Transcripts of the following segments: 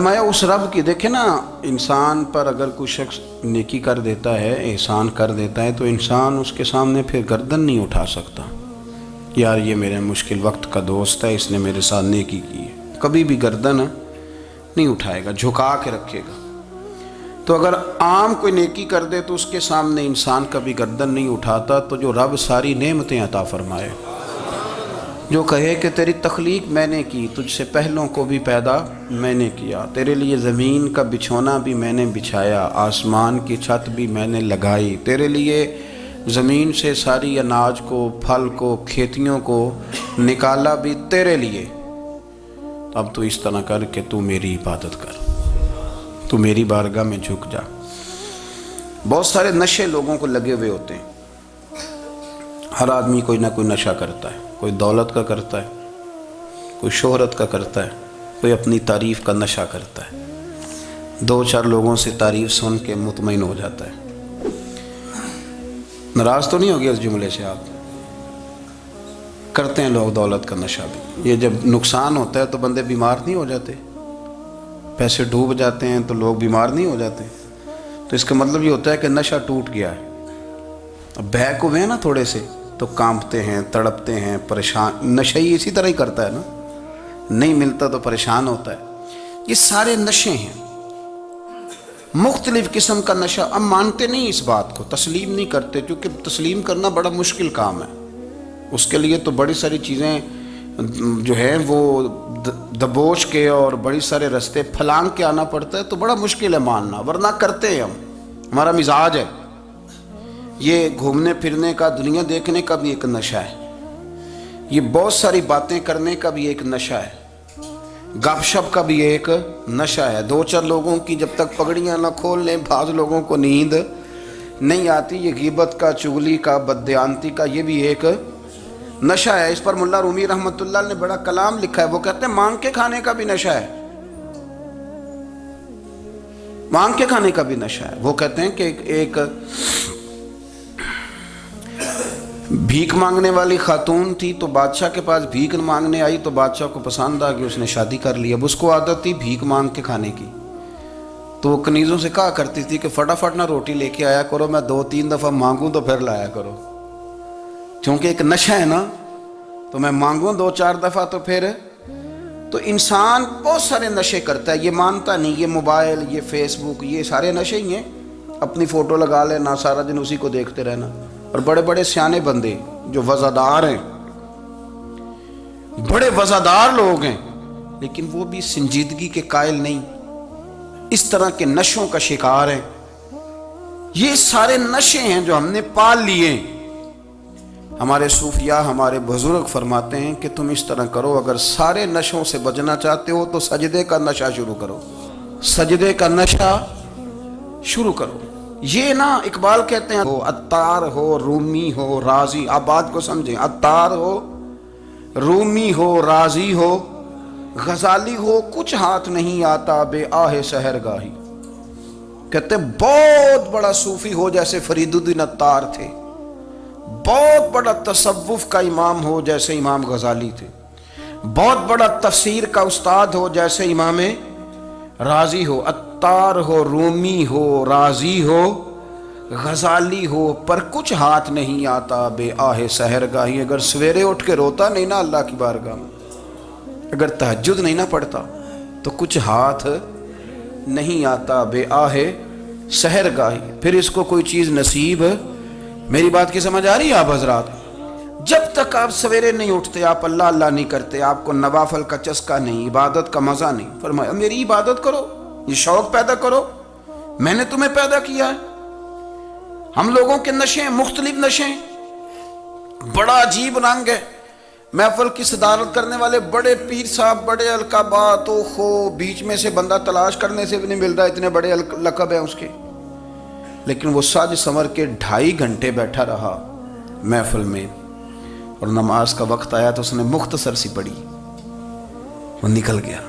فرمایا اس رب کی، دیکھیں نا، انسان پر اگر کوئی شخص نیکی کر دیتا ہے، احسان کر دیتا ہے، تو انسان اس کے سامنے پھر گردن نہیں اٹھا سکتا، یار یہ میرے مشکل وقت کا دوست ہے، اس نے میرے ساتھ نیکی کی ہے، کبھی بھی گردن نہیں اٹھائے گا، جھکا کے رکھے گا۔ تو اگر عام کوئی نیکی کر دے تو اس کے سامنے انسان کبھی گردن نہیں اٹھاتا، تو جو رب ساری نعمتیں عطا فرمائے، جو کہے کہ تیری تخلیق میں نے کی، تجھ سے پہلوں کو بھی پیدا میں نے کیا، تیرے لیے زمین کا بچھونا بھی میں نے بچھایا، آسمان کی چھت بھی میں نے لگائی، تیرے لیے زمین سے ساری اناج کو، پھل کو، کھیتیوں کو نکالا بھی تیرے لیے، اب تو اس طرح کر کہ تو میری عبادت کر، تو میری بارگاہ میں جھک جا۔ بہت سارے نشے لوگوں کو لگے ہوئے ہوتے ہیں، ہر آدمی کوئی نہ کوئی نشہ کرتا ہے، کوئی دولت کا کرتا ہے، کوئی شہرت کا کرتا ہے، کوئی اپنی تعریف کا نشہ کرتا ہے، دو چار لوگوں سے تعریف سن کے مطمئن ہو جاتا ہے۔ ناراض تو نہیں ہو گیا اس جملے سے؟ آپ کرتے ہیں لوگ دولت کا نشہ بھی، یہ جب نقصان ہوتا ہے تو بندے بیمار نہیں ہو جاتے، پیسے ڈوب جاتے ہیں تو لوگ بیمار نہیں ہو جاتے، تو اس کا مطلب یہ ہوتا ہے کہ نشہ ٹوٹ گیا ہے۔ اب بہک ہوئے ہیں نا تھوڑے سے تو کانپتے ہیں، تڑپتے ہیں، پریشان، نشہ ہی اسی طرح ہی کرتا ہے نا، نہیں ملتا تو پریشان ہوتا ہے۔ یہ سارے نشے ہیں، مختلف قسم کا نشہ۔ اب مانتے نہیں اس بات کو، تسلیم نہیں کرتے، کیونکہ تسلیم کرنا بڑا مشکل کام ہے، اس کے لیے تو بڑی ساری چیزیں جو ہیں وہ دبوچ کے اور بڑی سارے رستے پھلانگ کے آنا پڑتا ہے، تو بڑا مشکل ہے ماننا، ورنہ کرتے ہیں ہم، ہمارا مزاج ہے۔ یہ گھومنے پھرنے کا، دنیا دیکھنے کا بھی ایک نشہ ہے، یہ بہت ساری باتیں کرنے کا بھی ایک نشہ ہے، گپ شپ کا بھی ایک نشہ ہے۔ دو چار لوگوں کی جب تک پگڑیاں نہ کھول لیں، بعض لوگوں کو نیند نہیں آتی، یہ غیبت کا، چغلی کا، بددیانتی کا، یہ بھی ایک نشہ ہے۔ اس پر ملا رومی رحمۃ اللہ نے بڑا کلام لکھا ہے، وہ کہتے ہیں مانگ کے کھانے کا بھی نشہ ہے، مانگ کے کھانے کا بھی نشہ ہے۔ وہ کہتے ہیں کہ ایک بھیک مانگنے والی خاتون تھی، تو بادشاہ کے پاس بھیک مانگنے آئی، تو بادشاہ کو پسند آ گئی، اس نے شادی کر لی۔ اب اس کو عادت تھی بھیک مانگ کے کھانے کی، تو وہ کنیزوں سے کہا کرتی تھی کہ فٹافٹ نہ روٹی لے کے آیا کرو، میں 2-3 دفعہ مانگوں تو پھر لایا کرو، کیونکہ ایک نشہ ہے نا، تو میں مانگوں 2-4 دفعہ تو پھر۔ تو انسان بہت سارے نشے کرتا ہے، یہ مانتا نہیں، یہ موبائل، یہ فیس بک، یہ سارے نشے ہی ہیں۔ اپنی فوٹو لگا لینا، سارا دن اسی کو دیکھتے رہنا، اور بڑے بڑے سیانے بندے جو وزادار ہیں، بڑے وزادار لوگ ہیں، لیکن وہ بھی سنجیدگی کے قائل نہیں، اس طرح کے نشوں کا شکار ہیں۔ یہ سارے نشے ہیں جو ہم نے پال لیے۔ ہمارے صوفیاء، ہمارے بزرگ فرماتے ہیں کہ تم اس طرح کرو، اگر سارے نشوں سے بچنا چاہتے ہو تو سجدے کا نشہ شروع کرو، سجدے کا نشہ شروع کرو۔ یہ نا اقبال کہتے ہیں، عطار ہو، رومی ہو، رازی، آپ بات کو سمجھیں، عطار ہو، رومی ہو، رازی ہو، غزالی ہو، کچھ ہاتھ نہیں آتا بے آہ سحر گاہی۔ کہتے بہت بڑا صوفی ہو جیسے فرید الدین عطار تھے، بہت بڑا تصوف کا امام ہو جیسے امام غزالی تھے، بہت بڑا تفسیر کا استاد ہو جیسے امام رازی ہو، عطار ہو، رومی ہو، رازی ہو، غزالی ہو، پر کچھ ہاتھ نہیں آتا بے آہ سحر گاہی۔ اگر سویرے اٹھ کے روتا نہیں نا اللہ کی بارگاہ میں، اگر تہجد نہیں نہ پڑھتا، تو کچھ ہاتھ نہیں آتا بے آہ سحر گاہی، پھر اس کو کوئی چیز نصیب۔ میری بات کی سمجھ آ رہی ہے آپ حضرات؟ جب تک آپ سویرے نہیں اٹھتے، آپ اللہ اللہ نہیں کرتے، آپ کو نوافل کا چسکا نہیں، عبادت کا مزہ نہیں، فرمایا میری عبادت کرو، یہ شوق پیدا کرو، میں نے تمہیں پیدا کیا ہے۔ ہم لوگوں کے نشے، مختلف نشے، بڑا عجیب رنگ ہے۔ محفل کی صدارت کرنے والے بڑے پیر صاحب، بڑے القابات، اوہو، بیچ میں سے بندہ تلاش کرنے سے بھی نہیں مل رہا، اتنے بڑے لقب ہیں اس کے، لیکن وہ سج سنور کے 2.5 گھنٹے بیٹھا رہا محفل میں، اور نماز کا وقت آیا تو اس نے مختصر سی پڑھی، وہ نکل گیا،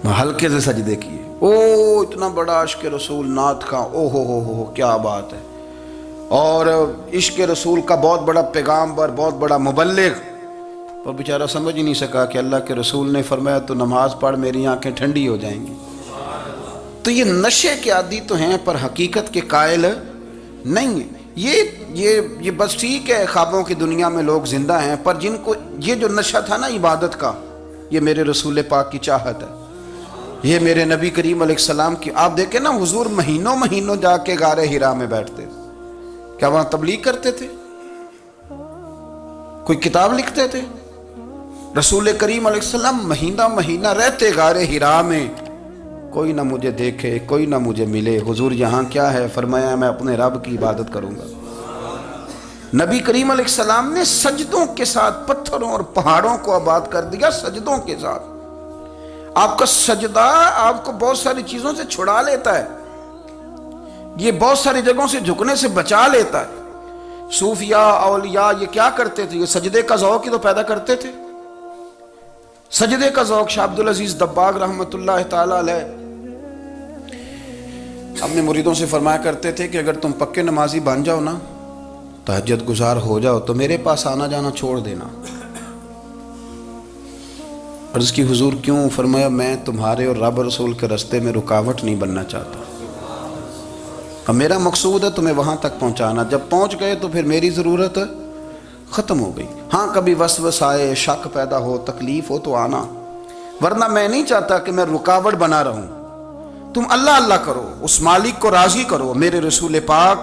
وہ ہلکے سے سجدے کیے۔ او اتنا بڑا عشق رسول، نعت کا، او ہو کیا بات ہے، اور عشق رسول کا بہت بڑا پیغامبر، بہت بڑا مبلغ، اور بیچارہ سمجھ ہی نہیں سکا کہ اللہ کے رسول نے فرمایا تو نماز پڑھ میری آنکھیں ٹھنڈی ہو جائیں گی۔ تو یہ نشے کے عادی تو ہیں پر حقیقت کے قائل نہیں ہیں۔ یہ بس ٹھیک ہے خوابوں کی دنیا میں لوگ زندہ ہیں، پر جن کو یہ جو نشہ تھا نا عبادت کا، یہ میرے رسول پاک کی چاہت ہے، یہ میرے نبی کریم علیہ السلام کی۔ آپ دیکھیں نا حضور مہینوں جا کے غار حرا میں بیٹھتے، کیا وہاں تبلیغ کرتے تھے؟ کوئی کتاب لکھتے تھے؟ رسول کریم علیہ السلام مہینہ رہتے غار حرا میں، کوئی نہ مجھے دیکھے، کوئی نہ مجھے ملے، حضور یہاں کیا ہے؟ فرمایا میں اپنے رب کی عبادت کروں گا۔ نبی کریم علیہ السلام نے سجدوں کے ساتھ پتھروں اور پہاڑوں کو آباد کر دیا، سجدوں کے ساتھ۔ آپ کا سجدہ آپ کو بہت ساری چیزوں سے چھڑا لیتا ہے، یہ بہت ساری جگہوں سے جھکنے سے بچا لیتا ہے۔ صوفیاء اولیاء یہ کیا کرتے تھے؟ یہ سجدے کا ذوق ہی تو پیدا کرتے تھے۔ سجدے کا ذوق شاہ عبدالعزیز دباغ رحمۃ اللہ تعالی علیہ اپنے مریدوں سے فرمایا کرتے تھے کہ اگر تم پکے نمازی بن جاؤ نا، تہجد گزار ہو جاؤ، تو میرے پاس آنا جانا چھوڑ دینا۔ عرض کی حضور کیوں؟ فرمایا میں تمہارے اور رب رسول کے راستے میں رکاوٹ نہیں بننا چاہتا، اب میرا مقصود ہے تمہیں وہاں تک پہنچانا، جب پہنچ گئے تو پھر میری ضرورت ختم ہو گئی۔ ہاں کبھی وسوس آئے، شک پیدا ہو، تکلیف ہو تو آنا، ورنہ میں نہیں چاہتا کہ میں رکاوٹ بنا رہوں۔ تم اللہ اللہ کرو، اس مالک کو راضی کرو۔ میرے رسول پاک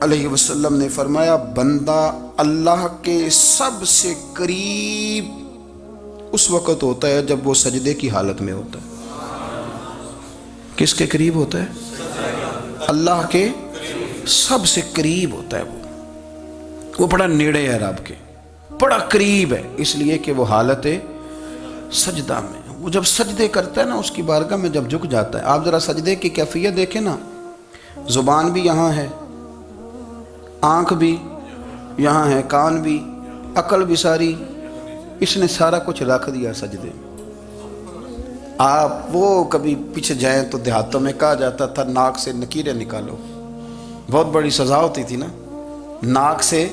علیہ وسلم نے فرمایا بندہ اللہ کے سب سے قریب اس وقت ہوتا ہے جب وہ سجدے کی حالت میں ہوتا ہے۔ کس کے قریب ہوتا ہے؟ اللہ کے سب سے قریب ہوتا ہے۔ وہ بڑا نیڑے ہے رب کے، بڑا قریب ہے، اس لیے کہ وہ حالت سجدہ میں، وہ جب سجدے کرتا ہے نا اس کی بارگاہ میں جب جھک جاتا ہے۔ آپ ذرا سجدے کی کیفیت دیکھیں نا، زبان بھی یہاں ہے، آنکھ بھی یہاں ہے، کان بھی، عقل بھی ساری، اس نے سارا کچھ رکھ دیا سجدے میں۔ آپ وہ کبھی پیچھے جائیں تو دیہاتوں میں کہا جاتا تھا ناک سے نکیریں نکالو، بہت بڑی سزا ہوتی تھی نا، ناک سے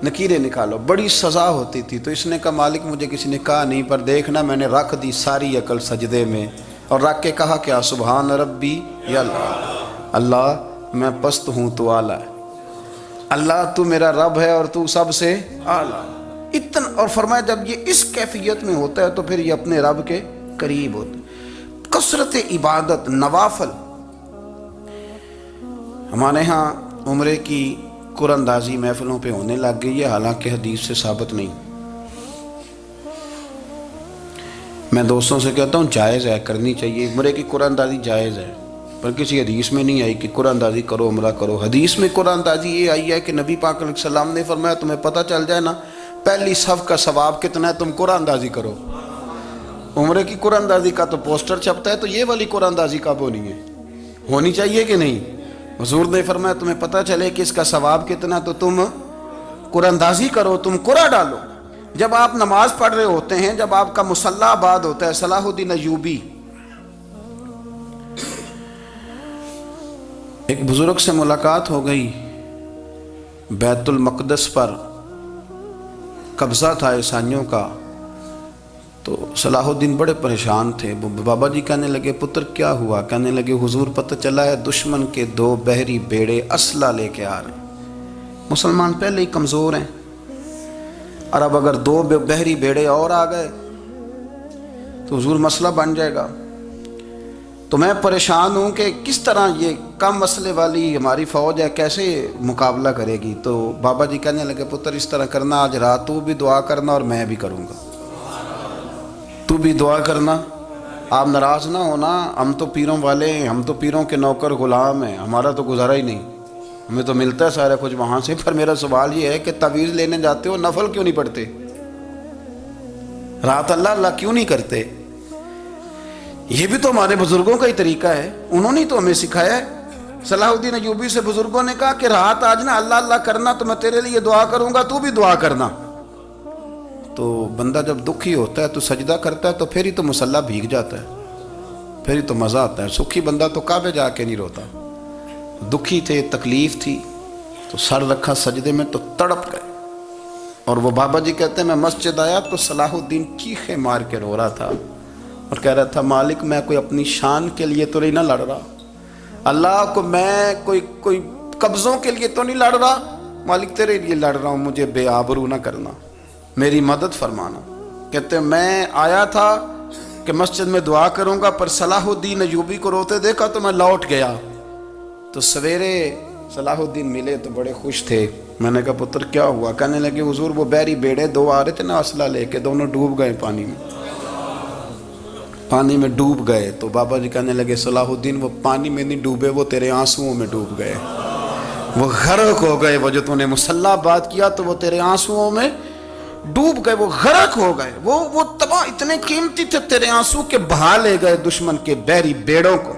نکیریں نکالو، بڑی سزا ہوتی تھی۔ تو اس نے کہا مالک مجھے کسی نے کہا نہیں، پر دیکھنا میں نے رکھ دی ساری عقل سجدے میں، اور رکھ کے کہا کیا؟ سبحان ربی یا اللہ، اللہ میں پست ہوں تو اعلیٰ ہے، اللہ تو میرا رب ہے اور تو سب سے اعلیٰ اتنا۔ اور فرمایا جب یہ اس کیفیت میں ہوتا ہے تو پھر یہ اپنے رب کے قریب ہوتا ہے۔ کثرت عبادت، نوافل۔ ہمارے ہاں عمرے کی قرآن اندازی محفلوں پہ ہونے لگ گئی ہے، حالانکہ حدیث سے ثابت نہیں۔ میں دوستوں سے کہتا ہوں جائز ہے، کرنی چاہیے، عمرے کی قرآن اندازی جائز ہے، پر کسی حدیث میں نہیں آئی کہ قرآن اندازی کرو عمرہ کرو۔ حدیث میں قرآن اندازی یہ آئی ہے کہ نبی پاک علیہ السلام نے فرمایا تمہیں پتہ چل جائے نا پہلی صف کا ثواب کتنا ہے، تم قرآن اندازی کرو۔ عمرے کی قرآن اندازی کا تو پوسٹر چھپتا ہے، تو یہ والی قرآن اندازی کب ہونی ہے؟ ہونی چاہیے کہ نہیں؟ حضور نے فرمایا تمہیں پتہ چلے کہ اس کا ثواب کتنا تو تم قرآن اندازی کرو، تم قرآن ڈالو۔ جب آپ نماز پڑھ رہے ہوتے ہیں، جب آپ کا مصلی آباد ہوتا ہے، صلاح الدین ایوبی ایک بزرگ سے ملاقات ہو گئی، بیت المقدس پر قبضہ تھا عیسائیوں کا، تو صلاح الدین بڑے پریشان تھے۔ بابا جی کہنے لگے پتر کیا ہوا؟ کہنے لگے حضور پتہ چلا ہے دشمن کے 2 بحری بیڑے اسلحہ لے کے آ رہے ہیں، مسلمان پہلے ہی کمزور ہیں، اور اب اگر 2 بحری بیڑے اور آ گئے تو حضور مسئلہ بن جائے گا۔ تو میں پریشان ہوں کہ کس طرح یہ کم مسئلے والی ہماری فوج ہے کیسے مقابلہ کرے گی۔ تو بابا جی کہنے لگے پتر اس طرح کرنا، آج رات تو بھی دعا کرنا اور میں بھی کروں گا، تو بھی دعا کرنا، آپ ناراض نہ ہونا، ہم تو پیروں والے ہیں، ہم تو پیروں کے نوکر غلام ہیں، ہمارا تو گزارا ہی نہیں، ہمیں تو ملتا ہے سارا کچھ وہاں سے۔ پر میرا سوال یہ ہے کہ تعویذ لینے جاتے ہو نفل کیوں نہیں پڑھتے؟ رات اللہ اللہ کیوں نہیں کرتے؟ یہ بھی تو ہمارے بزرگوں کا ہی طریقہ ہے، انہوں نے تو ہمیں سکھایا ہے۔ صلاح الدین ایوبی سے بزرگوں نے کہا کہ رات آج نا اللہ اللہ کرنا، تو میں تیرے لیے دعا کروں گا، تو بھی دعا کرنا۔ تو بندہ جب دکھی ہوتا ہے تو سجدہ کرتا ہے، تو پھر ہی تو مصلی بھیگ جاتا ہے، پھر ہی تو مزہ آتا ہے۔ سکھی بندہ تو کعبے جا کے نہیں روتا، دکھی تھے، تکلیف تھی، تو سر رکھا سجدے میں تو تڑپ گئے۔ اور وہ بابا جی کہتے ہیں میں مسجد آیا تو صلاح الدین چیخے مار کے رو رہا تھا، اور کہہ رہا تھا مالک میں کوئی اپنی شان کے لیے تو نہیں نہ لڑ رہا، اللہ کو میں کوئی قبضوں کے لیے تو نہیں لڑ رہا، مالک تیرے لیے لڑ رہا ہوں، مجھے بے آبرو نہ کرنا، میری مدد فرمانا۔ کہتے ہیں میں آیا تھا کہ مسجد میں دعا کروں گا، پر صلاح الدین ایوبی کو روتے دیکھا تو میں لوٹ گیا۔ تو سویرے صلاح الدین ملے تو بڑے خوش تھے۔ میں نے کہا پتر کیا ہوا؟ کہنے لگے حضور وہ بحری بیڑے دو آ رہے تھے نا اسلحہ لے کے، دونوں ڈوب گئے پانی میں ڈوب گئے۔ تو بابا جی کہنے لگے صلاح الدین وہ پانی میں نہیں ڈوبے، وہ تیرے آنسوؤں میں ڈوب گئے، وہ غرق ہو گئے، وہ جو تو نے مسلح بات کیا تو وہ تیرے آنسوؤں میں ڈوب گئے، وہ غرق ہو گئے، وہ تباہ اتنے قیمتی تھے تیرے آنسو کے بہا لے گئے دشمن کے بحری بیڑوں کو۔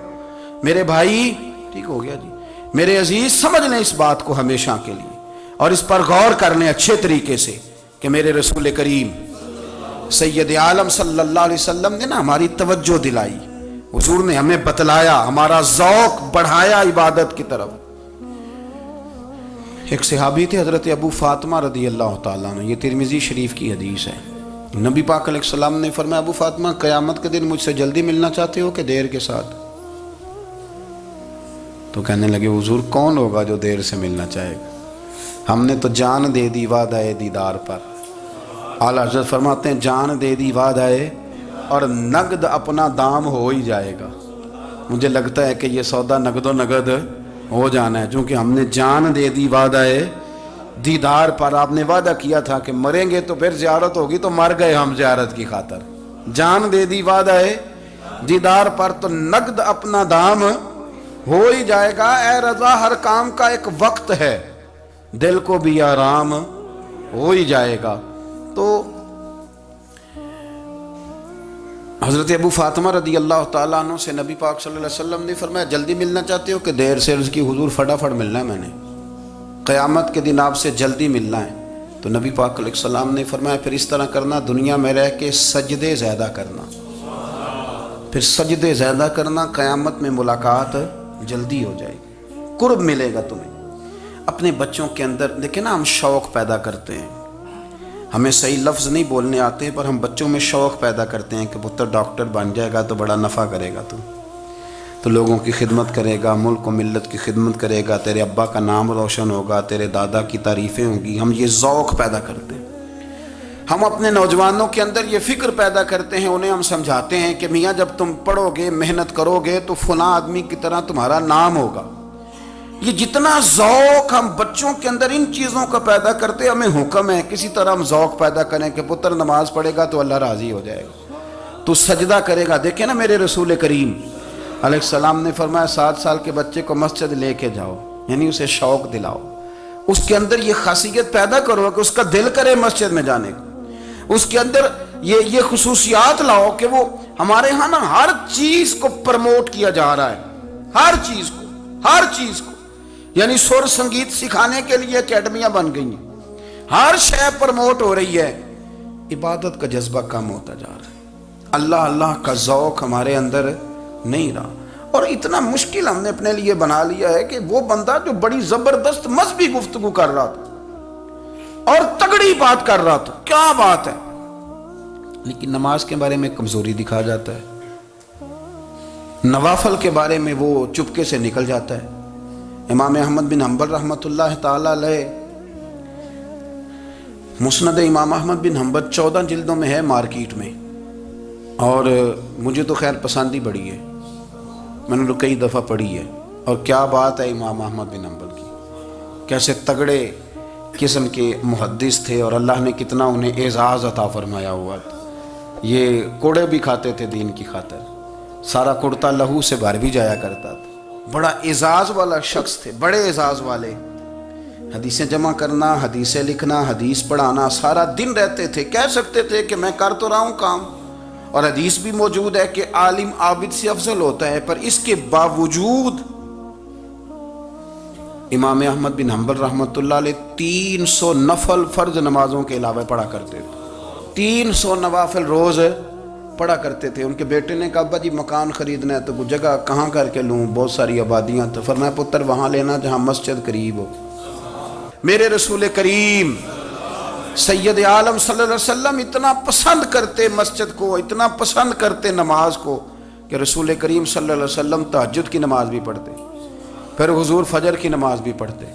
میرے بھائی ٹھیک ہو گیا جی، میرے عزیز سمجھ لیں اس بات کو ہمیشہ کے لیے، اور اس پر غور کر لیں اچھے طریقے سے کہ میرے رسول کریم سید عالم صلی اللہ علیہ وسلم نے نا ہماری توجہ دلائی، حضور نے ہمیں بتلایا، ہمارا ذوق بڑھایا عبادت کی طرف۔ ایک صحابی تھے حضرت ابو فاطمہ رضی اللہ تعالیٰ عنہ، یہ ترمذی شریف کی حدیث ہے۔ نبی پاک علیہ السلام نے فرمایا ابو فاطمہ قیامت کے دن مجھ سے جلدی ملنا چاہتے ہو کہ دیر کے ساتھ؟ تو کہنے لگے حضور کون ہوگا جو دیر سے ملنا چاہے گا، ہم نے تو جان دے دی وعدہ دیدار پر۔ اعلیٰ حضرت فرماتے ہیں جان دے دی وعدہ اور نقد اپنا دام ہو ہی جائے گا۔ مجھے لگتا ہے کہ یہ سودا نقد و نقد ہو جانا ہے، چونکہ ہم نے جان دے دی وعدہ دیدار پر۔ آپ نے وعدہ کیا تھا کہ مریں گے تو پھر زیارت ہوگی، تو مر گئے ہم زیارت کی خاطر۔ جان دے دی وعدہ دیدار پر تو نقد اپنا دام ہو ہی جائے گا۔ اے رضا ہر کام کا ایک وقت ہے، دل کو بھی آرام ہو ہی جائے گا۔ تو حضرت ابو فاطمہ رضی اللہ تعالیٰ عنہ سے نبی پاک صلی اللہ علیہ وسلم نے فرمایا جلدی ملنا چاہتے ہو کہ دیر سے؟ عرض کی حضور فٹافٹ ملنا ہے، میں نے قیامت کے دن آپ سے جلدی ملنا ہے۔ تو نبی پاک علیہ السلام نے فرمایا پھر اس طرح کرنا، دنیا میں رہ کے سجدے زیادہ کرنا، پھر سجدے زیادہ کرنا، قیامت میں ملاقات جلدی ہو جائے گی، قرب ملے گا تمہیں۔ اپنے بچوں کے اندر دیکھیں نا، ہم شوق پیدا کرتے ہیں، ہمیں صحیح لفظ نہیں بولنے آتے پر ہم بچوں میں شوق پیدا کرتے ہیں کہ پتر ڈاکٹر بن جائے گا تو بڑا نفع کرے گا، تو لوگوں کی خدمت کرے گا، ملک و ملت کی خدمت کرے گا، تیرے ابا کا نام روشن ہوگا، تیرے دادا کی تعریفیں ہوں گی۔ ہم یہ ذوق پیدا کرتے ہیں، ہم اپنے نوجوانوں کے اندر یہ فکر پیدا کرتے ہیں، انہیں ہم سمجھاتے ہیں کہ میاں جب تم پڑھو گے محنت کرو گے تو فلاں آدمی کی طرح تمہارا نام ہوگا۔ یہ جتنا ذوق ہم بچوں کے اندر ان چیزوں کا پیدا کرتے، ہمیں حکم ہے کسی طرح ہم ذوق پیدا کریں کہ پتر نماز پڑھے گا تو اللہ راضی ہو جائے گا، تو سجدہ کرے گا۔ دیکھیں نا میرے رسول کریم علیہ السلام نے فرمایا 7 سال کے بچے کو مسجد لے کے جاؤ، یعنی اسے شوق دلاؤ، اس کے اندر یہ خاصیت پیدا کرو کہ اس کا دل کرے مسجد میں جانے کو، اس کے اندر یہ خصوصیات لاؤ کہ وہ ہمارے ہاں نا ہر چیز کو پرموٹ کیا جا رہا ہے، ہر چیز کو، یعنی سر سنگیت سکھانے کے لیے اکیڈمیاں بن گئی ہیں، ہر شے پرموٹ ہو رہی ہے، عبادت کا جذبہ کم ہوتا جا رہا ہے، اللہ کا ذوق ہمارے اندر نہیں رہا۔ اور اتنا مشکل ہم نے اپنے لیے بنا لیا ہے کہ وہ بندہ جو بڑی زبردست مذہبی گفتگو کر رہا تھا اور تگڑی بات کر رہا تھا، کیا بات ہے، لیکن نماز کے بارے میں کمزوری دکھا جاتا ہے، نوافل کے بارے میں وہ چپکے سے نکل جاتا ہے۔ امام احمد بن حنبل رحمۃ اللہ تعالیٰ علیہ، مسند امام احمد بن حنبل 14 جلدوں میں ہے مارکیٹ میں، اور مجھے تو خیر پسند ہی بڑی ہے، میں نے تو کئی دفعہ پڑھی ہے۔ اور کیا بات ہے امام احمد بن حنبل کی، کیسے تگڑے قسم کے محدث تھے اور اللہ نے کتنا انہیں اعزاز عطا فرمایا ہوا تھا۔ یہ کوڑے بھی کھاتے تھے دین کی خاطر، سارا کرتا لہو سے بھر بھی جایا کرتا تھا، بڑا اعزاز والا شخص تھے، بڑے اعزاز والے، حدیثیں جمع کرنا، حدیثیں لکھنا، حدیث پڑھانا، سارا دن رہتے تھے۔ کہہ سکتے تھے کہ میں کر تو رہا ہوں کام، اور حدیث بھی موجود ہے کہ عالم عابد سے افضل ہوتا ہے، پر اس کے باوجود امام احمد بن حنبل رحمۃ اللہ علیہ 300 نفل فرض نمازوں کے علاوہ پڑھا کرتے تھے، 300 نوافل روز پڑھا کرتے تھے۔ ان کے بیٹے نے کہا ابا جی مکان خریدنا ہے تو وہ جگہ کہاں کر کے لوں، بہت ساری آبادیاں، تو فرمایا پتر وہاں لینا جہاں مسجد قریب ہو۔ میرے رسول کریم سید عالم صلی اللہ علیہ وسلم اتنا پسند کرتے مسجد کو، اتنا پسند کرتے نماز کو کہ رسول کریم صلی اللہ علیہ وسلم تہجد کی نماز بھی پڑھتے، پھر حضور فجر کی نماز بھی پڑھتے،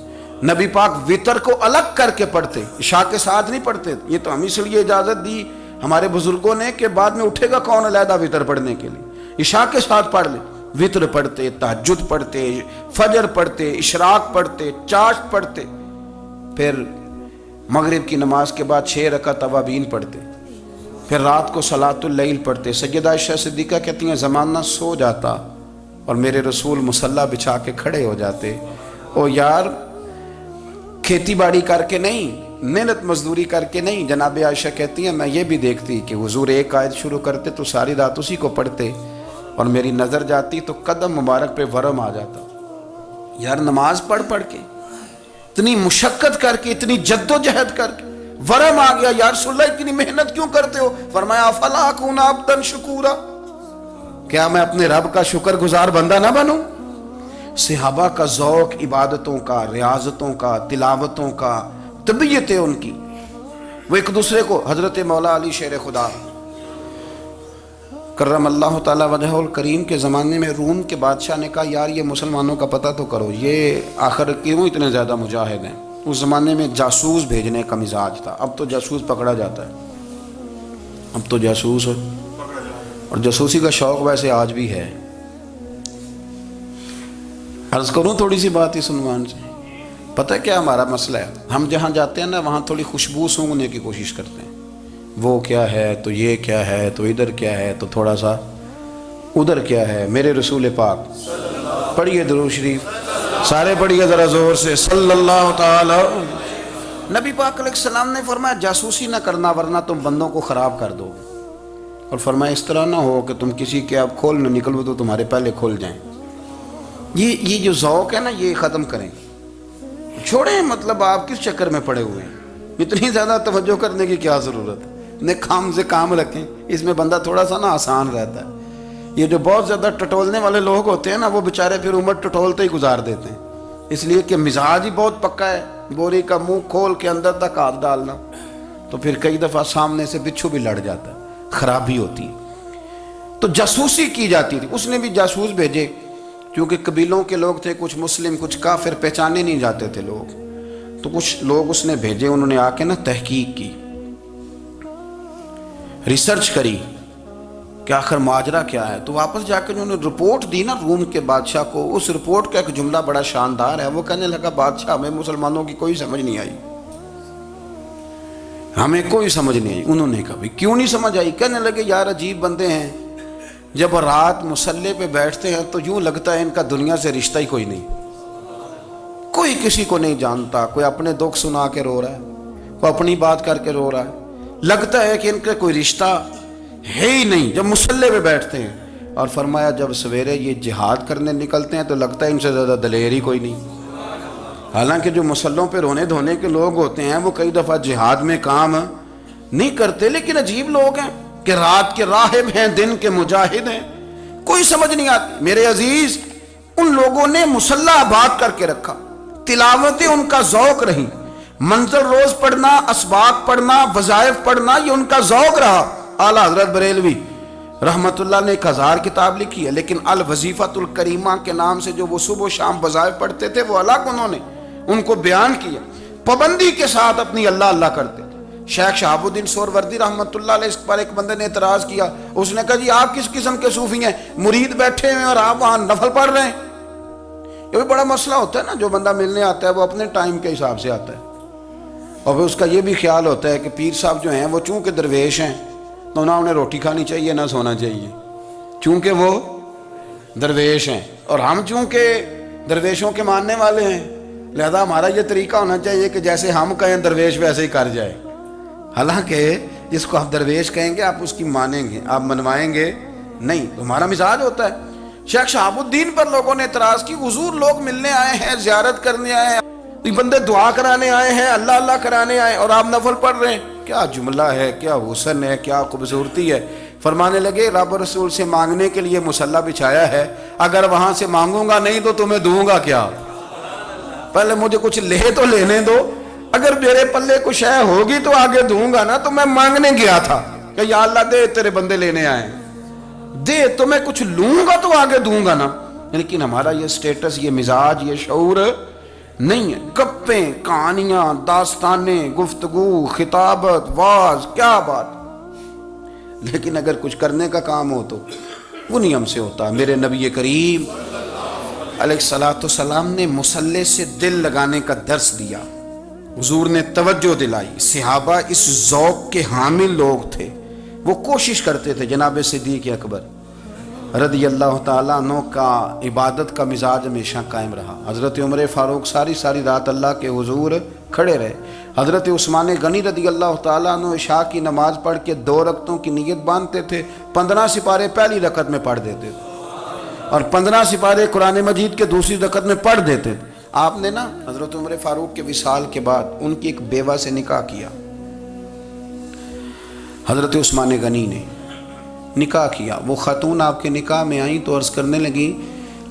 نبی پاک وتر کو الگ کر کے پڑھتے، عشاء کے ساتھ نہیں پڑھتے۔ یہ تو ہم اس لیے اجازت دی ہمارے بزرگوں نے کہ بعد میں اٹھے گا کون علیحدہ وتر پڑھنے کے لیے، عشاء کے ساتھ پڑھ لیں۔ وتر پڑھتے، تہجد پڑھتے، فجر پڑھتے، اشراق پڑھتے، چاشت پڑھتے، پھر مغرب کی نماز کے بعد 6 رکعت اوابین پڑھتے، پھر رات کو صلاۃ اللیل پڑھتے۔ سیدہ عائشہ صدیقہ کہتی ہیں زمانہ سو جاتا اور میرے رسول مصلی بچھا کے کھڑے ہو جاتے۔ او یار، کھیتی باڑی کر کے نہیں، محنت مزدوری کر کے نہیں، جناب عائشہ کہتی ہیں میں یہ بھی دیکھتی کہ حضور ایک آیت شروع کرتے تو ساری رات اسی کو پڑھتے، اور میری نظر جاتی تو قدم مبارک پہ ورم آ جاتا۔ یار نماز پڑھ پڑھ کے، اتنی مشقت کر کے، اتنی جد و جہد کر کے ورم آ گیا، یا رسول اللہ اتنی محنت کیوں کرتے ہو؟ فرمایا افلا اکون عبدا شکورا، کیا میں اپنے رب کا شکر گزار بندہ نہ بنوں؟ صحابہ کا ذوق عبادتوں کا، ریاضتوں کا، تلاوتوں کا، طبیعت ان کی، وہ ایک دوسرے کو، حضرت مولا علی شیر خدا کرم اللہ تعالی وجہہ الکریم کے زمانے میں روم کے بادشاہ نے کہا یار یہ مسلمانوں کا پتہ تو کرو، یہ آخر کیوں اتنے زیادہ مجاہد ہیں؟ اس زمانے میں جاسوس بھیجنے کا مزاج تھا، اب تو جاسوس پکڑا جاتا ہے، اب تو جاسوس، اور جاسوسی کا شوق ویسے آج بھی ہے۔ عرض کروں تھوڑی سی بات اس عنوان سے، پتہ کیا ہمارا مسئلہ ہے؟ ہم جہاں جاتے ہیں نا وہاں تھوڑی خوشبو سونگنے کی کوشش کرتے ہیں، وہ کیا ہے تو یہ کیا ہے تو ادھر کیا ہے تو تھوڑا سا ادھر کیا ہے۔ میرے رسول پاک، پڑھیے درود شریف، سارے پڑھیے ذرا زور سے، صلی اللہ تعالی۔ نبی پاک علیہ السلام نے فرمایا جاسوسی نہ کرنا ورنہ تم بندوں کو خراب کر دو، اور فرمایا اس طرح نہ ہو کہ تم کسی کے اب کھول نہ نکلو تو تمہارے پہلے کھول جائیں۔ یہ جو ذوق ہے نا یہ ختم کریں، چھوڑیں، مطلب آپ کس چکر میں پڑے ہوئے ہیں؟ اتنی زیادہ توجہ کرنے کی کیا ضرورت ہے؟ کام سے کام رکھیں، اس میں بندہ تھوڑا سا نا آسان رہتا ہے۔ یہ جو بہت زیادہ ٹٹولنے والے لوگ ہوتے ہیں نا وہ بیچارے پھر عمر ٹٹولتے ہی گزار دیتے ہیں، اس لیے کہ مزاج ہی بہت پکا ہے، بوری کا منہ کھول کے اندر تک ہاتھ ڈالنا، تو پھر کئی دفعہ سامنے سے بچھو بھی لڑ جاتا ہے، خرابی ہوتی ہے۔ تو جاسوسی کی جاتی تھی، اس نے بھی جاسوس بھیجے، کیونکہ قبیلوں کے لوگ تھے، کچھ مسلم کچھ کافر، پہچانے نہیں جاتے تھے لوگ، تو کچھ لوگ اس نے بھیجے، انہوں نے آ کے نا تحقیق کی، ریسرچ کری کہ آخر ماجرا کیا ہے، تو واپس جا کے انہوں نے رپورٹ دی نا روم کے بادشاہ کو۔ اس رپورٹ کا ایک جملہ بڑا شاندار ہے، وہ کہنے لگا بادشاہ ہمیں مسلمانوں کی کوئی سمجھ نہیں آئی، ہمیں کوئی سمجھ نہیں آئی۔ انہوں نے کہا کیوں نہیں سمجھ آئی؟ کہنے لگے یار عجیب بندے ہیں، جب رات مصلی پہ بیٹھتے ہیں تو یوں لگتا ہے ان کا دنیا سے رشتہ ہی کوئی نہیں، کوئی کسی کو نہیں جانتا، کوئی اپنے دکھ سنا کے رو رہا ہے، کوئی اپنی بات کر کے رو رہا ہے، لگتا ہے کہ ان کا کوئی رشتہ ہے ہی نہیں جب مصلی پہ بیٹھتے ہیں۔ اور فرمایا جب سویرے یہ جہاد کرنے نکلتے ہیں تو لگتا ہے ان سے زیادہ دلیر ہی کوئی نہیں، حالانکہ جو مسلوں پہ رونے دھونے کے لوگ ہوتے ہیں وہ کئی دفعہ جہاد میں کام نہیں کرتے، لیکن عجیب لوگ ہیں کہ رات کے راہب ہیں، دن کے مجاہد ہیں، کوئی سمجھ نہیں آتی۔ میرے عزیز، ان لوگوں نے مصلی آباد کر کے رکھا، تلاوتیں ان کا ذوق رہی، منزل روز پڑھنا، اسباق پڑھنا، وظائف پڑھنا، یہ ان کا ذوق رہا۔ اعلیٰ حضرت بریلوی رحمت اللہ نے 1000 کتاب لکھی ہے، لیکن الوظیفۃ الکریمہ کے نام سے جو وہ صبح و شام وظائف پڑھتے تھے وہ الگ انہوں نے ان کو بیان کیا، پابندی کے ساتھ اپنی اللہ اللہ کرتے تھے۔ شیخ شہاب الدین سہروردی رحمت اللہ علیہ، اس پر ایک بندے نے اعتراض کیا، اس نے کہا جی آپ کس قسم کے صوفی ہیں، مرید بیٹھے ہیں اور آپ وہاں نفل پڑھ رہے ہیں؟ یہ بھی بڑا مسئلہ ہوتا ہے نا، جو بندہ ملنے آتا ہے وہ اپنے ٹائم کے حساب سے آتا ہے، اور پھر اس کا یہ بھی خیال ہوتا ہے کہ پیر صاحب جو ہیں وہ چونکہ درویش ہیں تو نہ انہیں روٹی کھانی چاہیے نہ سونا چاہیے، چونکہ وہ درویش ہیں، اور ہم چونکہ درویشوں کے ماننے والے ہیں لہذا ہمارا یہ طریقہ ہونا چاہیے کہ جیسے ہم کہیں درویش ویسے ہی کر جائے، حالانکہ جس کو آپ درویش کہیں گے آپ اس کی مانیں گے، آپ منوائیں گے نہیں، ہمارا مزاج ہوتا ہے۔ شیخ شہاب الدین پر لوگوں نے اعتراض کی، حضور لوگ ملنے آئے ہیں، زیارت کرنے آئے ہیں، بندے دعا کرانے آئے ہیں، اللہ اللہ کرانے آئے اور آپ نفل پڑھ رہے ہیں، کیا جملہ ہے، کیا حسن ہے، کیا خوبصورتی ہے۔ فرمانے لگے رب رسول سے مانگنے کے لیے مصلی بچھایا ہے، اگر وہاں سے مانگوں گا نہیں تو تمہیں دوں گا کیا؟ پہلے مجھے کچھ لے تو لینے دو، اگر میرے پلے کچھ ہے ہوگی تو آگے دوں گا نا. تو میں مانگنے گیا تھا کہ یا اللہ دے, تیرے بندے لینے آئے, دے تو میں کچھ لوں گا تو آگے دوں گا نا. لیکن ہمارا یہ سٹیٹس, یہ مزاج, یہ شعور نہیں ہے. گپیں, کہانیاں, داستانیں, گفتگو, خطابت, واز, کیا بات. لیکن اگر کچھ کرنے کا کام ہو تو وہ نہیں ہم سے ہوتا. میرے نبی کریم علیہ الصلوۃ والسلام نے مصلی سے دل لگانے کا درس دیا. حضور نے توجہ دلائی. صحابہ اس ذوق کے حامل لوگ تھے, وہ کوشش کرتے تھے. جناب صدیق اکبر رضی اللہ تعالیٰ عنہ کا عبادت کا مزاج ہمیشہ قائم رہا. حضرت عمر فاروق ساری رات اللہ کے حضور کھڑے رہے. حضرت عثمان غنی رضی اللہ تعالیٰ عنہ عشاء کی نماز پڑھ کے 2 رکعتوں کی نیت باندھتے تھے. 15 سپارے پہلی رکعت میں پڑھ دیتے تھے اور 15 سپارے قرآن مجید کے دوسری رکعت میں پڑھ دیتے تھے. آپ نے نا حضرت عمر فاروق کے وصال کے بعد ان کی ایک بیوہ سے نکاح کیا. حضرت عثمان غنی نے نکاح کیا. وہ خاتون آپ کے نکاح میں آئیں تو عرض کرنے لگی,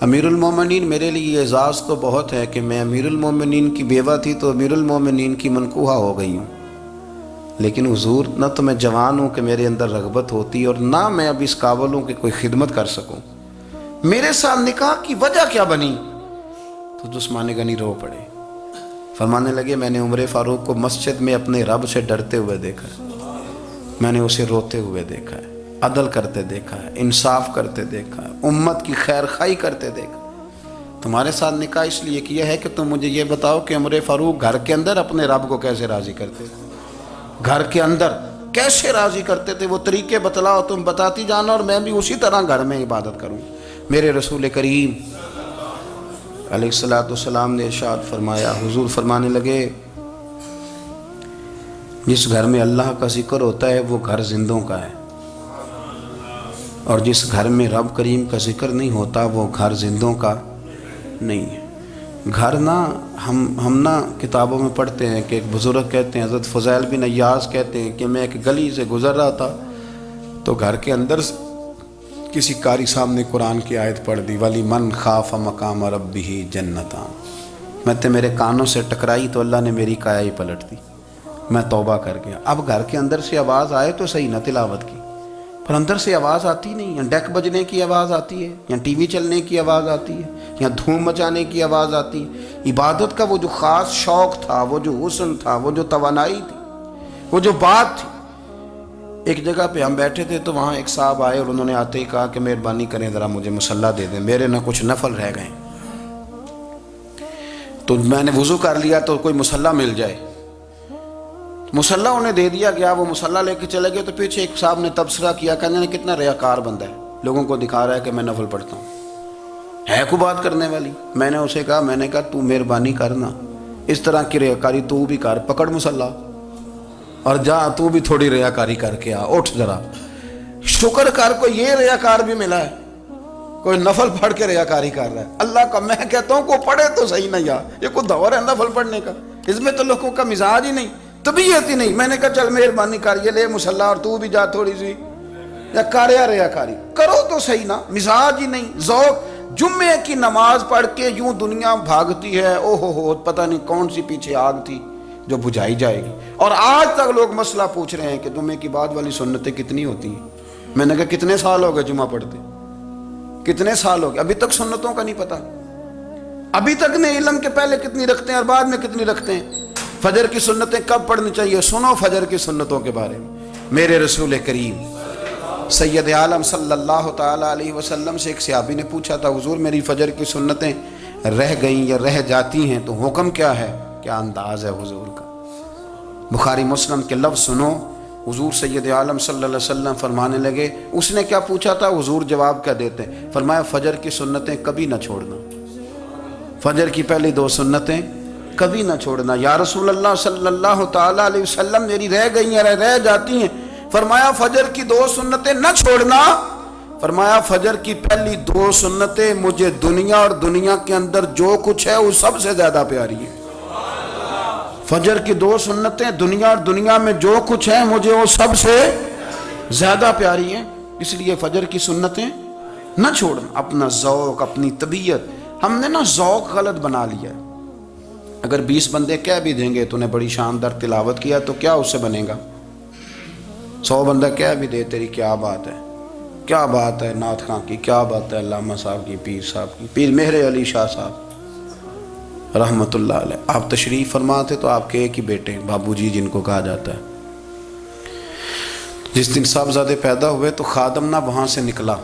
امیر المومنین میرے لیے اعزاز تو بہت ہے کہ میں امیر المومنین کی بیوہ تھی تو امیر المومنین کی منکوحہ ہو گئی ہوں, لیکن حضور نہ تو میں جوان ہوں کہ میرے اندر رغبت ہوتی اور نہ میں اب اس قابل ہوں کہ کوئی خدمت کر سکوں. میرے ساتھ نکاح کی وجہ کیا بنی؟ تو عثمان غنی رو پڑے. فرمانے لگے, میں نے عمر فاروق کو مسجد میں اپنے رب سے ڈرتے ہوئے دیکھا ہے, میں نے اسے روتے ہوئے دیکھا ہے, عدل کرتے دیکھا ہے, انصاف کرتے دیکھا ہے, امت کی خیر خواہی کرتے دیکھا. تمہارے ساتھ نکاح اس لیے کیا ہے کہ تم مجھے یہ بتاؤ کہ عمر فاروق گھر کے اندر اپنے رب کو کیسے راضی کرتے تھے, گھر کے اندر کیسے راضی کرتے تھے. وہ طریقے بتلاؤ, تم بتاتی جانا اور میں بھی اسی طرح گھر میں عبادت کروں. میرے رسول کریم علیہ الصلوۃ والسلام نے ارشاد فرمایا. حضور فرمانے لگے, جس گھر میں اللہ کا ذکر ہوتا ہے وہ گھر زندوں کا ہے, اور جس گھر میں رب کریم کا ذکر نہیں ہوتا وہ گھر زندوں کا نہیں ہے. گھر نا ہم نا کتابوں میں پڑھتے ہیں کہ ایک بزرگ کہتے ہیں, حضرت فضیل بن عیاض کہتے ہیں کہ میں ایک گلی سے گزر رہا تھا تو گھر کے اندر کسی قاری صاحب نے قرآن کی آیت پڑھ دی, ولی من خاف مقام ربہ جنتان. میں تے میرے کانوں سے ٹکرائی تو اللہ نے میری کایا ہی پلٹ دی, میں توبہ کر گیا. اب گھر کے اندر سے آواز آئے تو صحیح نہ تلاوت کی, پر اندر سے آواز آتی نہیں. یا ڈیک بجنے کی آواز آتی ہے, یا ٹی وی چلنے کی آواز آتی ہے, یا دھوم مچانے کی آواز آتی ہے. عبادت کا وہ جو خاص شوق تھا, وہ جو حسن تھا, وہ جو توانائی تھی, وہ جو بات تھی. ایک جگہ پہ ہم بیٹھے تھے تو وہاں ایک صاحب آئے اور انہوں نے آتے ہی کہا کہ مہربانی کریں ذرا مجھے مصلی دے دیں, میرے نہ کچھ نفل رہ گئے. تو میں نے وضو کر لیا تو کوئی مصلی مل جائے. مصلی انہیں دے دیا گیا, وہ مصلی لے کے چلے گئے. تو پیچھے ایک صاحب نے تبصرہ کیا, کہنے نے کتنا ریاکار بندہ ہے, لوگوں کو دکھا رہا ہے کہ میں نفل پڑھتا ہوں, ہے کوئی بات کرنے والی. میں نے اسے کہا, میں نے کہا تو مہربانی کرنا اس طرح کی ریاکاری تو بھی کر, پکڑ مصلی اور جا تو بھی تھوڑی ریاکاری کر کے آ, اٹھ ذرا شکر کر. کوئی یہ ریاکار بھی ملا ہے, کوئی نفل پڑھ کے ریاکاری کر رہا ہے. اللہ کا میں کہتا ہوں کو پڑھے تو صحیح نہیں. یہ کوئی دور ہے نفل پڑھنے کا؟ اس میں تو لوگوں کا مزاج ہی نہیں, طبیعت ہی نہیں. میں نے کہا چل مہربانی کر, یہ لے مصلی اور تو بھی جا تھوڑی سی, یا کر یا ریاکاری کرو تو صحیح نا. مزاج ہی نہیں, ذوق. جمعے کی نماز پڑھ کے یوں دنیا بھاگتی ہے, او ہو پتہ نہیں کون سی پیچھے آگ تھی جو بجھائی جائے گی. اور آج تک لوگ مسئلہ پوچھ رہے ہیں کہ جمعے کی بعد والی سنتیں کتنی ہوتی ہیں. میں نے کہا کتنے سال ہو گئے جمعہ پڑھتے, کتنے سال ہو گئے, ابھی تک سنتوں کا نہیں پتا. ابھی تک نے علم کے پہلے کتنی رکھتے ہیں اور بعد میں کتنی رکھتے ہیں. فجر کی سنتیں کب پڑھنی چاہیے, سنو فجر کی سنتوں کے بارے میں. میرے رسول کریم سید عالم صلی اللہ تعالیٰ علیہ وسلم سے ایک صحابی نے پوچھا تھا, حضور میری فجر کی سنتیں رہ گئیں یا رہ جاتی ہیں تو حکم کیا ہے؟ کیا انداز ہے حضور کا. بخاری مسلم کے لفظ سنو. حضور سید عالم صلی اللہ علیہ وسلم فرمانے لگے, اس نے کیا پوچھا تھا, حضور جواب کیا دیتے ہیں؟ فرمایا فجر کی سنتیں کبھی نہ چھوڑنا, فجر کی پہلی 2 سنتیں کبھی نہ چھوڑنا. یا رسول اللہ صلی اللہ تعالیٰ علیہ وسلم میری رہ گئی ہیں, رہ جاتی ہیں. فرمایا فجر کی 2 سنتیں نہ چھوڑنا. فرمایا فجر کی پہلی 2 سنتیں مجھے دنیا اور دنیا کے اندر جو کچھ ہے وہ سب سے زیادہ پیاری ہے. فجر کی 2 سنتیں دنیا اور دنیا میں جو کچھ ہے مجھے وہ سب سے زیادہ پیاری ہیں. اس لیے فجر کی سنتیں نہ چھوڑنا. اپنا ذوق, اپنی طبیعت, ہم نے نا ذوق غلط بنا لیا ہے. اگر 20 بندے کہہ بھی دیں گے تو نے بڑی شاندار تلاوت کیا تو کیا اس سے بنے گا؟ 100 بندہ کہہ بھی دے تیری کیا بات ہے، کیا بات ہے نعت خاں کی، کیا بات ہے علامہ صاحب کی، پیر صاحب کی، پیر مہر علی شاہ صاحب رحمۃ اللہ علیہ، آپ تشریف فرما تھے تو آپ کے ایک ہی بیٹے بابو جی جن کو کہا جاتا ہے، جس دن صاحبزادے پیدا ہوئے تو خادم نہ وہاں سے نکلا،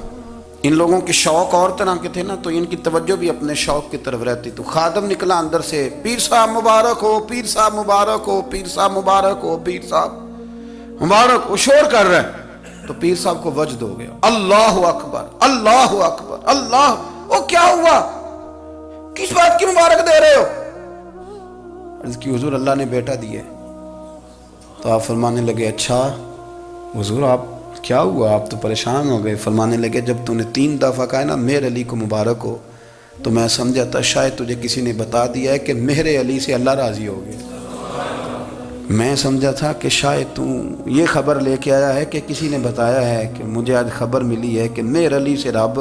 ان لوگوں کے شوق اور طرح کے تھے نا تو ان کی توجہ بھی اپنے شوق کی طرف رہتی، تو خادم نکلا اندر سے، پیر صاحب مبارک ہو، پیر صاحب مبارک ہو، پیر صاحب مبارک ہو، پیر صاحب مبارک ہو، شور کر رہے ہیں، تو پیر صاحب کو وجد ہو گیا، اللہ اکبر اللہ اکبر اللہ، وہ کیا ہوا، کس بات کی مبارک دے رہے ہو؟ عرض کی حضور اللہ نے بیٹا دیے، تو آپ فرمانے لگے اچھا حضور آپ کیا ہوا، آپ تو پریشان ہو گئے، فرمانے لگے جب تو نے 3 دفعہ کہا نا مہر علی کو مبارک ہو تو میں سمجھا تھا شاید تجھے کسی نے بتا دیا ہے کہ مہر علی سے اللہ راضی ہو گیا، میں سمجھا تھا کہ شاید تو یہ خبر لے کے آیا ہے کہ کسی نے بتایا ہے کہ مجھے آج خبر ملی ہے کہ مہر علی سے رب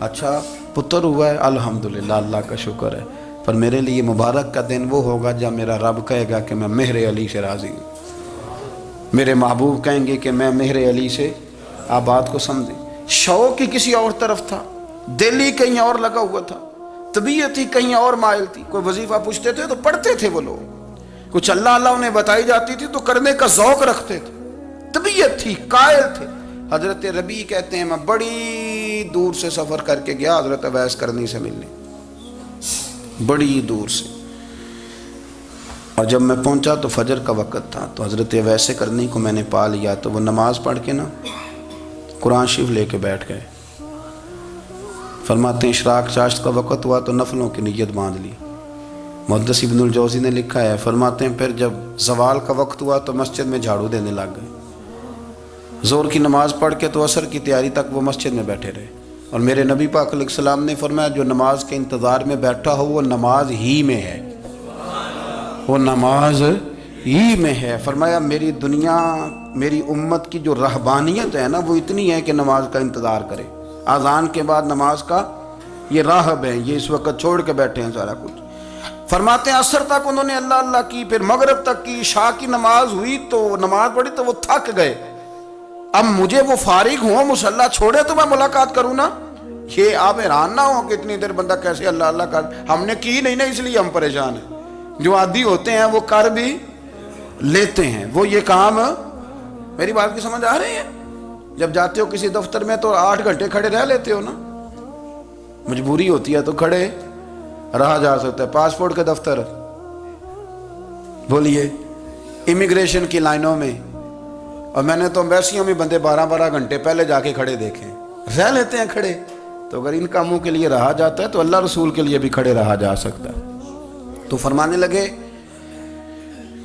اچھا پتر ہوا ہے، الحمدللہ اللہ کا شکر ہے، پر میرے لیے مبارک کا دن وہ ہوگا جب میرا رب کہے گا کہ میں مہر علی سے راضی ہوں، میرے محبوب کہیں گے کہ میں مہر علی سے، آپ بات کو سمجھیں، شوق ہی کسی اور طرف تھا، دل ہی کہیں اور لگا ہوا تھا، طبیعت ہی کہیں اور مائل تھی، کوئی وظیفہ پوچھتے تھے تو پڑھتے تھے وہ لوگ، کچھ اللہ اللہ انہیں بتائی جاتی تھی تو کرنے کا ذوق رکھتے تھے، طبیعت تھی، قائل تھے۔ حضرت ربیع کہتے ہیں میں بڑی دور سے سفر کر کے گیا حضرت اویس کرنی سے ملنے، بڑی دور سے، اور جب میں پہنچا تو فجر کا وقت تھا، تو حضرت اویس کرنی کو میں نے پا لیا، تو وہ نماز پڑھ کے نا قرآن شریف لے کے بیٹھ گئے، فرماتے ہیں اشراق چاشت کا وقت ہوا تو نفلوں کی نیت باندھ لی، محدث ابن الجوزی نے لکھا ہے، فرماتے ہیں پھر جب زوال کا وقت ہوا تو مسجد میں جھاڑو دینے لگ گئے، زور کی نماز پڑھ کے تو عصر کی تیاری تک وہ مسجد میں بیٹھے رہے، اور میرے نبی پاک علیہ السلام نے فرمایا جو نماز کے انتظار میں بیٹھا ہو وہ نماز ہی میں ہے، وہ نماز ہی میں ہے، فرمایا میری دنیا میری امت کی جو رہبانیت ہے نا وہ اتنی ہے کہ نماز کا انتظار کرے، اذان کے بعد نماز کا یہ راہب ہیں، یہ اس وقت چھوڑ کے بیٹھے ہیں سارا کچھ، فرماتے ہیں عصر تک انہوں نے اللہ اللہ کی، پھر مغرب تک کی، عشاء کی نماز ہوئی تو نماز پڑھی تو وہ تھک گئے، اب مجھے وہ فارغ ہوں مصلی چھوڑے تو میں ملاقات کروں نا، یہ آپ حیران نہ ہو کہ اتنی دیر بندہ کیسے اللہ اللہ کر، ہم نے کی نہیں نا اس لیے ہم پریشان ہیں، جو عادی ہوتے ہیں وہ کر بھی لیتے ہیں، وہ یہ کام، میری بات کی سمجھ آ رہی ہے؟ جب جاتے ہو کسی دفتر میں تو 8 گھنٹے کھڑے رہ لیتے ہو نا، مجبوری ہوتی ہے تو کھڑے رہا جا سکتا ہے، پاسپورٹ کے دفتر بولیے امیگریشن کی لائنوں میں، اور میں نے تو امبیسیوں میں بندے 12 گھنٹے پہلے جا کے کھڑے دیکھے، رہ لیتے ہیں کھڑے، تو اگر ان کاموں کے لیے رہا جاتا ہے تو اللہ رسول کے لیے بھی کھڑے رہا جا سکتا ہے۔ تو فرمانے لگے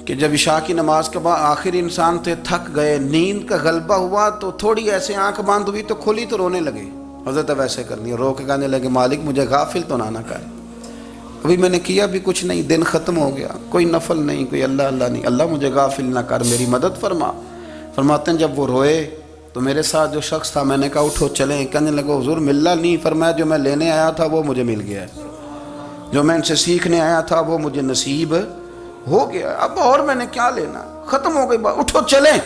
کہ جب عشاء کی نماز کے بعد آخر انسان تھے، تھک گئے، نیند کا غلبہ ہوا تو تھوڑی ایسے آنکھ بند ہوئی تو کھلی تو رونے لگے، حضرت ویسے کرنی رو کے کہنے لگے مالک مجھے غافل تو نہ کر، ابھی میں نے کیا بھی کچھ نہیں، دن ختم ہو گیا، کوئی نفل نہیں، کوئی اللہ اللہ نہیں، اللہ مجھے غافل نہ کر، میری مدد فرما۔ فرماتے ہیں جب وہ روئے تو میرے ساتھ جو شخص تھا میں نے کہا اٹھو چلیں، کہنے لگا حضور ملنا نہیں، فرمایا جو میں لینے آیا تھا وہ مجھے مل گیا ہے، جو میں ان سے سیکھنے آیا تھا وہ مجھے نصیب ہو گیا، اب اور میں نے کیا لینا، ختم ہو گئی بات، اٹھو چلیں۔